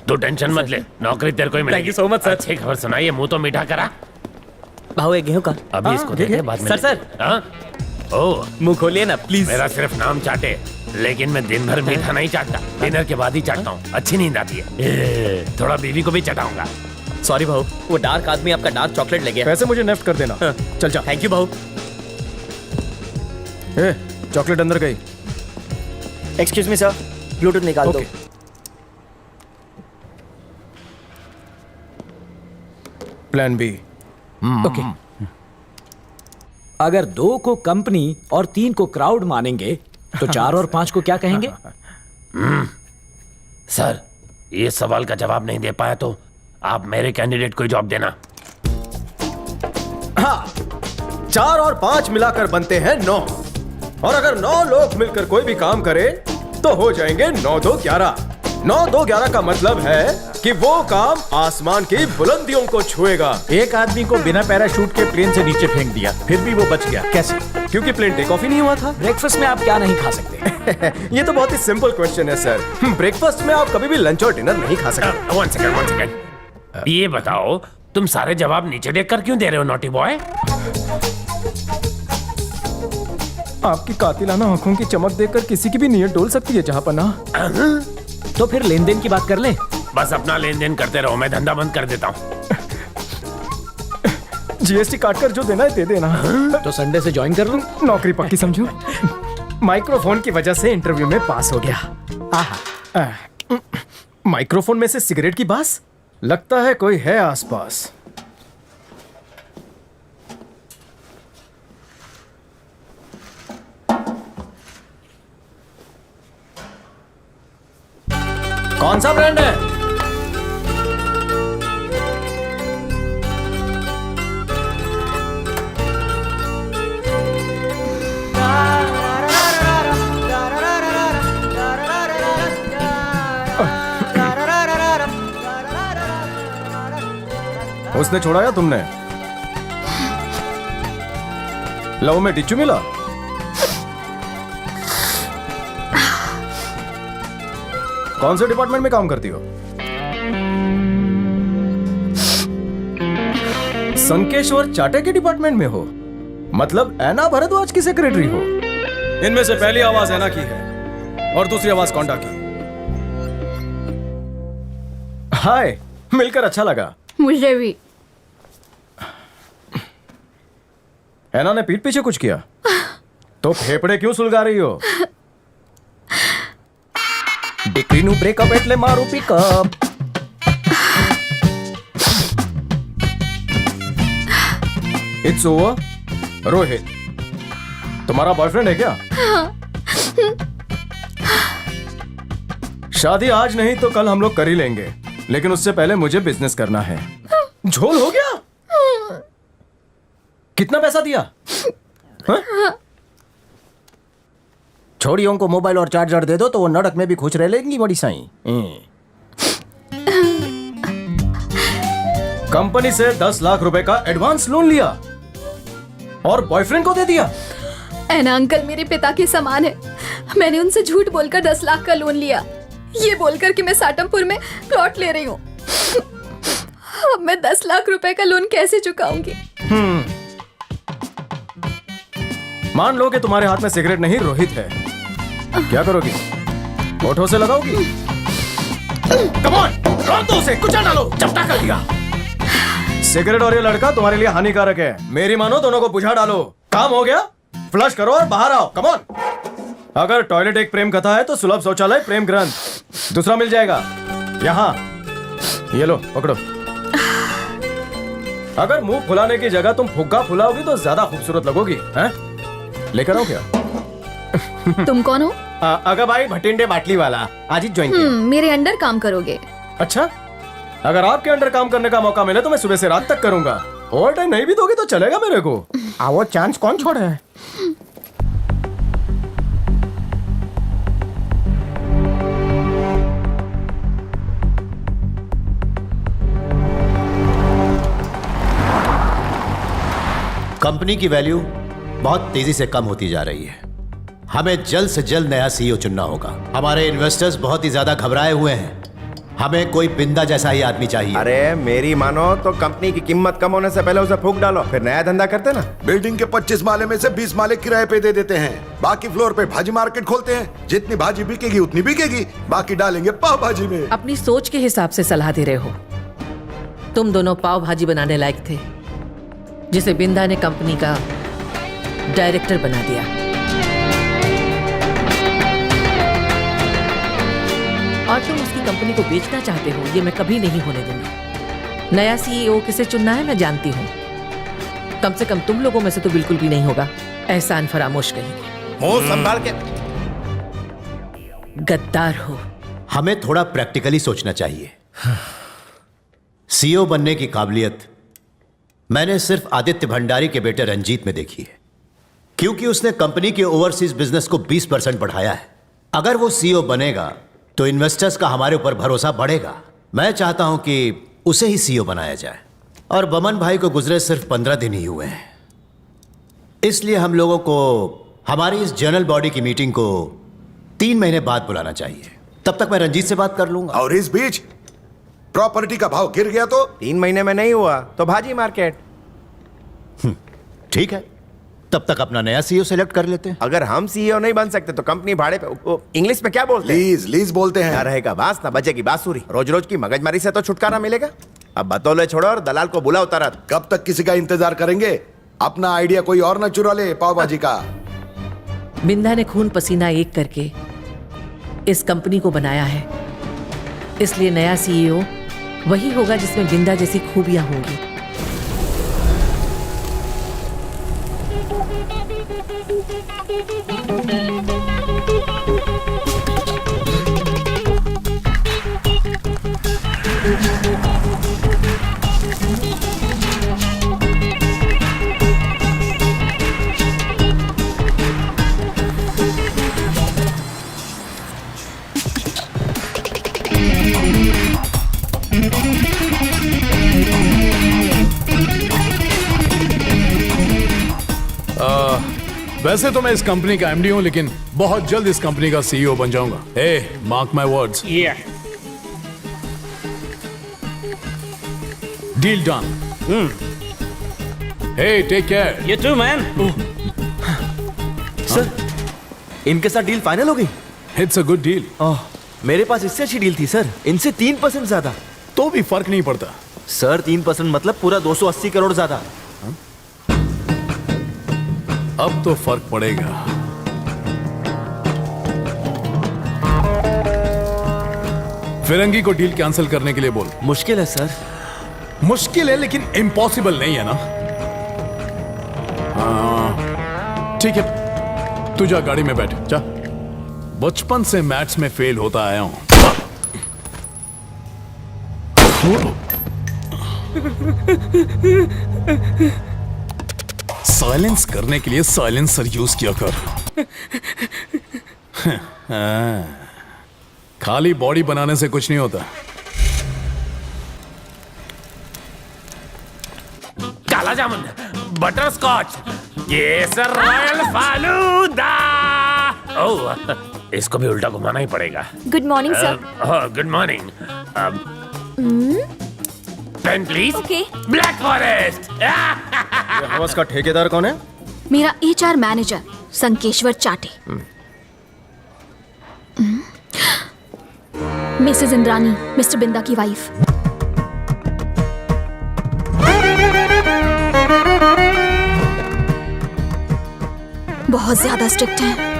तू टेंशन मत ले, नौकरी तेरे को ही मिलेगी। Thank you so much, sir. अच्छी खबर सुनाइए, मुंह तो मीठा करा। भाव है गेहूं का। अभी इसको देखे बाद में। सर हाँ? ओह, मुंह खोलिए ना प्लीज। मेरा सिर्फ नाम चाटे, लेकिन मैं दिन भर मीठा नहीं चाटता, डिनर के बाद ही चाटता हूँ। अच्छी नींद आती है। थोड़ा बीवी को भी चटाऊंगा। सॉरी भाऊ, वो डार्क आदमी आपका डार्क चॉकलेट ले गया। पैसे मुझे नेफ्ट कर देना। चल जा। थैंक यू भाऊ। चॉकलेट अंदर गई। एक्सक्यूज मी सर, ब्लूटूथ निकाल दो। Plan B. ओके। अगर 2 को कंपनी और 3 को क्राउड मानेंगे तो 4 और 5 को क्या कहेंगे? सर, ये सवाल का जवाब नहीं दे पाया तो आप मेरे कैंडिडेट को जॉब देना। हाँ, 4 और 5 मिलाकर बनते हैं 9, और अगर 9 लोग मिलकर कोई भी काम करें तो हो जाएंगे 9 2 11। 9 2 11 का मतलब है कि वो काम आसमान की बुलंदियों को छुएगा। एक आदमी को बिना पैराशूट के प्लेन से नीचे फेंक दिया, फिर भी वो बच गया, कैसे? क्योंकि प्लेन टेक ऑफ ही नहीं हुआ था। ब्रेकफास्ट में आप क्या नहीं खा सकते? ये तो बहुत ही सिंपल क्वेश्चन है सर। ब्रेकफास्ट में आप कभी भी लंच और डिनर नहीं खा सकते। One second. ये बताओ, तुम सारे जवाब नीचे देखकर क्यों दे रहे हो, नॉटी बॉय? आपकी कातिलाना आंखों की चमक देखकर किसी की भी नीयत डोल सकती है जहांपना। तो फिर लेन देन की बात कर लें। बस अपना लेन देन करते रहो, मैं धंधा बंद कर देता हूँ। जीएसटी काटकर जो देना है दे देना। तो संडे से ज्वाइन कर लूं? नौकरी पक्की समझो। माइक्रोफोन की वजह से इंटरव्यू में पास हो गया। माइक्रोफोन में से सिगरेट की बास, लगता है कोई है आसपास। कौन सा ब्रांड है? उसने छोड़ा या तुमने? लव में टिच्चू मिला? कौन से डिपार्टमेंट में काम करती हो? संकेश्वर चाटे के डिपार्टमेंट में हो? मतलब ऐना भरद्वाज की सेक्रेटरी हो? इनमें से पहली आवाज ऐना की है और दूसरी आवाज कौंडा की। हाय, मिलकर अच्छा लगा। मुझे भी। ऐना ने पीठ पीछे कुछ किया तो फेफड़े क्यों सुलगा रही हो? डिक्री नु ब्रेकअप एटले मारू पिकअप। It's over. रोहित, तुम्हारा बॉयफ्रेंड है क्या? शादी आज नहीं तो कल हम लोग कर ही लेंगे, लेकिन उससे पहले मुझे बिजनेस करना है। झोल हो गया? कितना पैसा दिया? छोड़ियों को मोबाइल और चार्जर दे दो तो वो नड़क में भी खुश रह लेंगी बड़ी साईं। कंपनी से 10 लाख रुपए का एडवांस लोन लिया और बॉयफ्रेंड को दे दिया। ऐना अंकल मेरे पिता के समान है। मैंने उनसे झूठ बोलकर 10 लाख का लोन लिया, ये बोलकर कि मैं साटमपुर में प्लॉट ले रही हूँ। अब मैं 10 लाख रुपए का लोन कैसे चुकाऊंगी? मान लो कि तुम्हारे हाथ में सिगरेट नहीं रोहित है, क्या करोगी? होठों से लगाओगी? कम ऑन, रोक दो उसे, कुचल डालो, चपटा कर दिया। सिगरेट और ये लड़का तुम्हारे लिए हानिकारक है, मेरी मानो दोनों को बुझा डालो। काम हो गया? फ्लश करो और बाहर आओ, कम ऑन। अगर टॉयलेट एक प्रेम कथा है तो सुलभ शौचालय प्रेम ग्रंथ दूसरा मिल जाएगा यहाँ। ये लो पकड़ो। अगर मुंह फुलाने की जगह तुम फुग्गा फुलाओगी तो ज्यादा खूबसूरत लगोगी। हैं? लेकर आओ क्या? तुम कौन हो? अगर भाई भटिंडे बाटली वाला, आज ही ज्वाइन किया। मेरे अंडर काम करोगे? अच्छा, अगर आपके अंडर काम करने का मौका मिले तो मैं सुबह से रात तक करूंगा। ओवर टाइम नहीं भी दोगे तो चलेगा मेरे को। वो चांस कौन छोड़ा है? कंपनी की वैल्यू बहुत तेजी से कम होती जा रही है। हमें जल्द से जल्द नया सीईओ चुनना होगा। हमारे इन्वेस्टर्स बहुत ही ज्यादा घबराए हुए हैं। हमें कोई बिंदा जैसा ही आदमी चाहिए। अरे मेरी मानो तो कंपनी की कीमत कम होने से पहले उसे फूंक डालो, फिर नया धंधा करते ना। बिल्डिंग के 25 माले में से 20 माले किराए पे दे देते हैं, बाकी फ्लोर पे भाजी मार्केट खोलते हैं। जितनी भाजी बिकेगी उतनी बिकेगी, बाकी डालेंगे पाव भाजी में। अपनी सोच के हिसाब से सलाह दे रहे हो। तुम दोनों पाव भाजी बनाने लायक थे, जिसे बिंदा ने कंपनी का डायरेक्टर बना दिया। और तुम उसकी कंपनी को बेचना चाहते हो, ये मैं कभी नहीं होने दूंगी। नया सीईओ किसे चुनना है मैं जानती हूँ। कम से कम तुम लोगों में से तो बिल्कुल भी नहीं होगा। एहसान फरामोश कहेंगे। मुंह संभाल के। गद्दार हो। हमें थोड़ा प्रैक्टिकली सोचना चाहिए। सीईओ बनने की काबिलियत मैंने सिर्फ आदित्य भंडारी के बेटे रंजीत में देखी है, क्योंकि उसने कंपनी के ओवरसीज बिजनेस को 20% बढ़ाया है। अगर वो सीईओ बनेगा तो इन्वेस्टर्स का हमारे ऊपर भरोसा बढ़ेगा। मैं चाहता हूं कि उसे ही सीईओ बनाया जाए। और बमन भाई को गुजरे सिर्फ 15 दिन ही हुए हैं, इसलिए हम लोगों को हमारी इस जनरल बॉडी की मीटिंग को 3 महीने बाद बुलाना चाहिए। तब तक मैं रंजीत से बात कर लूंगा। और इस बीच प्रॉपर्टी का भाव गिर गया तो 3 महीने में नहीं हुआ तो भाजी मार्केट। ठीक है, तब तक अपना नया सीईओ सेलेक्ट कर लेते हैं। अगर हम सीईओ नहीं बन सकते तो कंपनी भाड़े पे, इंग्लिश में क्या बोलते हैं? लीज बोलते हैं। ना रहेगा बांस ना बजेगी बांसुरी। रोज रोज की मगजमारी से तो छुटकारा मिलेगा। अब बतौले छोड़ो और दलाल को बुलाओ तुरंत। कब तक किसी का इंतजार करेंगे? अपना आइडिया कोई और ना चुरा ले पाव भाजी का। बिंदा ने खून पसीना एक करके इस कंपनी को बनाया है, इसलिए नया सीईओ वही होगा जिसमें बिंदा जैसी खूबियां होंगी। वैसे तो मैं इस कंपनी का एमडी हूं, लेकिन बहुत जल्द इस कंपनी का सीईओ बन जाऊंगा। A, mark my words. Deal done. Hey, take care. You too, man. Sir, इनके साथ डील फाइनल हो गई। It's a good deal. मेरे पास इससे अच्छी डील थी सर, इनसे 3% ज्यादा। तो भी फर्क नहीं पड़ता सर। 3% मतलब पूरा 280 करोड़ ज्यादा। अब तो फर्क पड़ेगा। फिरंगी को डील कैंसिल करने के लिए बोल। मुश्किल है सर। मुश्किल है लेकिन इम्पॉसिबल नहीं है ना। ठीक है, तू जा गाड़ी में बैठ जा। बचपन से मैथ्स में फेल होता आया हूं। साइलेंस करने के लिए साइलेंसर यूज किया कर। खाली बॉडी बनाने से कुछ नहीं होता। Kala jamun, butterscotch, kesar royal falooda. Oh, इसको भी उल्टा घुमाना ही पड़ेगा। Good morning sir. Good morning. Pen please. Okay. Black forest. ये हवस का ठेकेदार कौन है? मेरा HR मैनेजर संकेश्वर चाटे। मिसेस इंद्रानी, मिस्टर बिंदा की वाइफ। बहुत ज्यादा स्ट्रिक्ट है।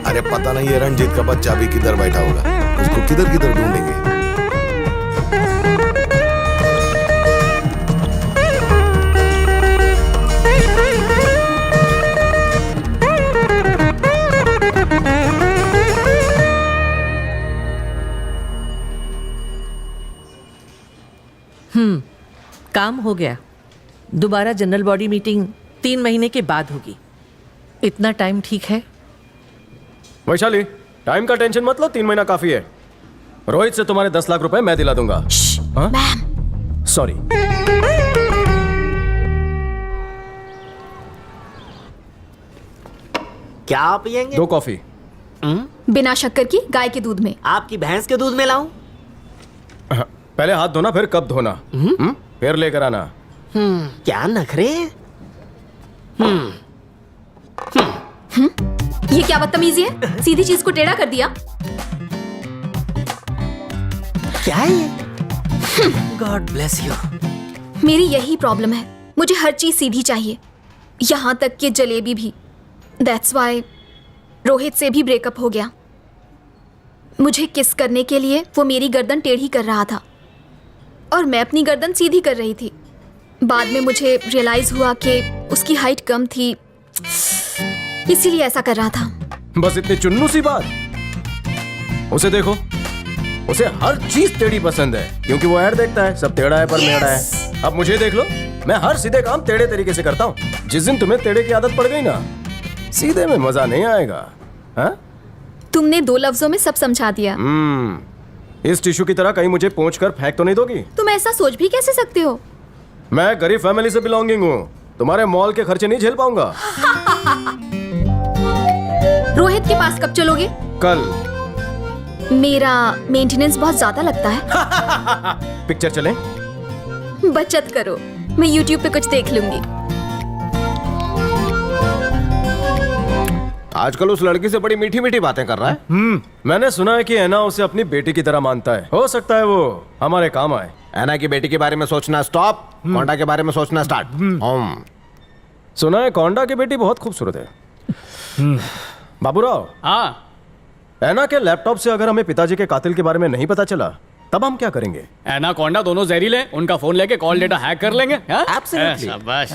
अरे पता नहीं ये रंजीत का बच्चा भी किधर बैठा होगा, उसको किधर किधर ढूंढेंगे। काम हो गया। दोबारा जनरल बॉडी मीटिंग 3 महीने के बाद होगी। इतना टाइम ठीक है? वैशाली, टाइम का टेंशन मत लो, 3 महीना काफी है। रोहित से तुम्हारे 10 लाख रुपए मैं दिला दूंगा। सॉरी। क्या पियेंगे? 2 कॉफी। बिना शक्कर की, गाय के दूध में। आपकी भैंस के दूध में लाऊं? पहले हाथ धोना, फिर कब धोना। फिर लेकर आना। क्या नखरे? ये क्या बदतमीजी है? सीधी चीज को टेढ़ा कर दिया। क्या है ये? God bless you. मेरी यही प्रॉब्लम है, मुझे हर चीज सीधी चाहिए, यहाँ तक कि जलेबी भी। दैट्स वाई रोहित से भी ब्रेकअप हो गया। मुझे किस करने के लिए वो मेरी गर्दन टेढ़ी कर रहा था और मैं अपनी गर्दन सीधी कर रही थी। बाद में मुझे रियलाइज हुआ कि उसकी हाइट कम थी, इसीलिए ऐसा कर रहा था। बस इतनी चुन्नू सी बात। उसे देखो, उसे हर चीज टेढ़ी पसंद है, क्योंकि वो ऐड देखता है, सब टेढ़ा है पर मेढ़ा है। अब मुझे देख लो, मैं हर सीधे काम टेढ़े तरीके से करता हूँ। जिस दिन तुम्हें टेढ़े की आदत पड़ गई ना, सीधे में मजा नहीं आएगा। हाँ? तुमने 2 लफ्जों में सब समझा दिया। इस टिश्यू की तरह कहीं मुझे पोंछ कर फेंक तो नहीं दोगी? तुम ऐसा सोच भी कैसे सकते हो? मैं गरीब फैमिली से बिलोंगिंग हूँ, तुम्हारे मॉल के खर्चे नहीं झेल पाऊंगा। रोहित के पास कब चलोगे? कल। मेरा मेंटेनेंस बहुत ज्यादा लगता है। पिक्चर चलें? बचत करो, मैं YouTube पे कुछ देख लूंगी। आजकल उस लड़की से बड़ी मीठी मीठी बातें कर रहा है। मैंने सुना है कि ऐना उसे अपनी बेटी की तरह मानता है। हो सकता है वो हमारे काम आए। ऐना की बेटी के बारे में सोचना स्टॉप, कोंडा के बारे में सोचना स्टार्ट। सुना है कोंडा की बेटी बहुत खूबसूरत है। बाबूराव, हाँ, ऐना के लैपटॉप से अगर हमें पिताजी के कातिल के बारे में नहीं पता चला, तब हम क्या करेंगे? एनाकोंडा दोनों जहरीले, उनका फोन लेके कॉल डेटा हैक कर लेंगे। Absolutely. शाबाश।